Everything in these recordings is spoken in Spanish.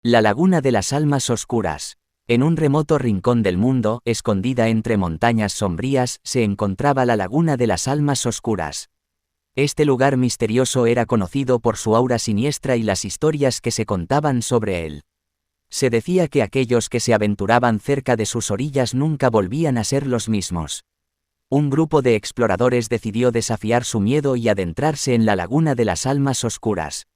La laguna de las almas oscuras. En un remoto rincón del mundo, escondida entre montañas sombrías, se encontraba la laguna de las almas oscuras. Este lugar misterioso era conocido por su aura siniestra y las historias que se contaban sobre él. Se decía que aquellos que se aventuraban cerca de sus orillas nunca volvían a ser los mismos. Un grupo de exploradores decidió desafiar su miedo y adentrarse en la laguna de las almas oscuras.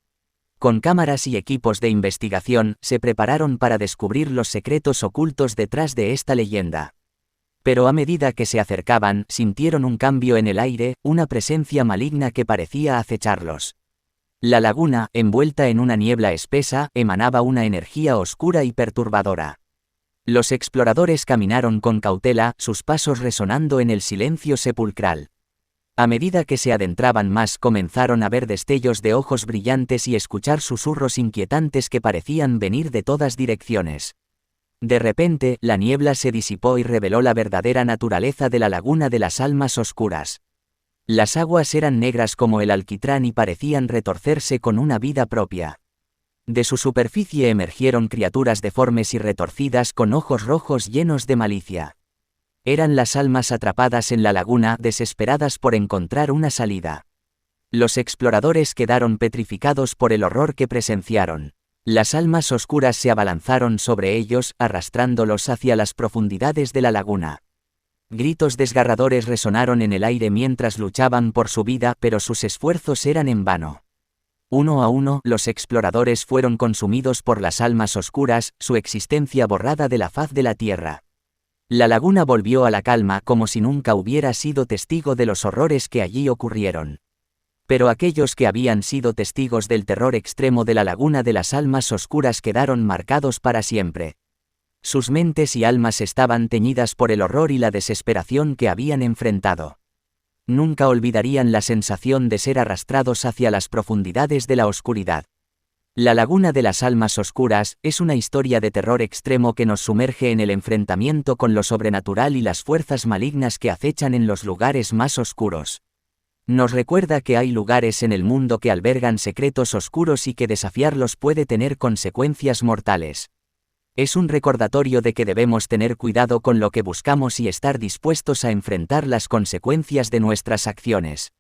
Con cámaras y equipos de investigación, se prepararon para descubrir los secretos ocultos detrás de esta leyenda. Pero a medida que se acercaban, sintieron un cambio en el aire, una presencia maligna que parecía acecharlos. La laguna, envuelta en una niebla espesa, emanaba una energía oscura y perturbadora. Los exploradores caminaron con cautela, sus pasos resonando en el silencio sepulcral. A medida que se adentraban más, comenzaron a ver destellos de ojos brillantes y escuchar susurros inquietantes que parecían venir de todas direcciones. De repente, la niebla se disipó y reveló la verdadera naturaleza de la laguna de las almas oscuras. Las aguas eran negras como el alquitrán y parecían retorcerse con una vida propia. De su superficie emergieron criaturas deformes y retorcidas con ojos rojos llenos de malicia. Eran las almas atrapadas en la laguna, desesperadas por encontrar una salida. Los exploradores quedaron petrificados por el horror que presenciaron. Las almas oscuras se abalanzaron sobre ellos, arrastrándolos hacia las profundidades de la laguna. Gritos desgarradores resonaron en el aire mientras luchaban por su vida, pero sus esfuerzos eran en vano. Uno a uno, los exploradores fueron consumidos por las almas oscuras, su existencia borrada de la faz de la tierra. La laguna volvió a la calma como si nunca hubiera sido testigo de los horrores que allí ocurrieron. Pero aquellos que habían sido testigos del terror extremo de la laguna de las almas oscuras quedaron marcados para siempre. Sus mentes y almas estaban teñidas por el horror y la desesperación que habían enfrentado. Nunca olvidarían la sensación de ser arrastrados hacia las profundidades de la oscuridad. La laguna de las almas oscuras es una historia de terror extremo que nos sumerge en el enfrentamiento con lo sobrenatural y las fuerzas malignas que acechan en los lugares más oscuros. Nos recuerda que hay lugares en el mundo que albergan secretos oscuros y que desafiarlos puede tener consecuencias mortales. Es un recordatorio de que debemos tener cuidado con lo que buscamos y estar dispuestos a enfrentar las consecuencias de nuestras acciones.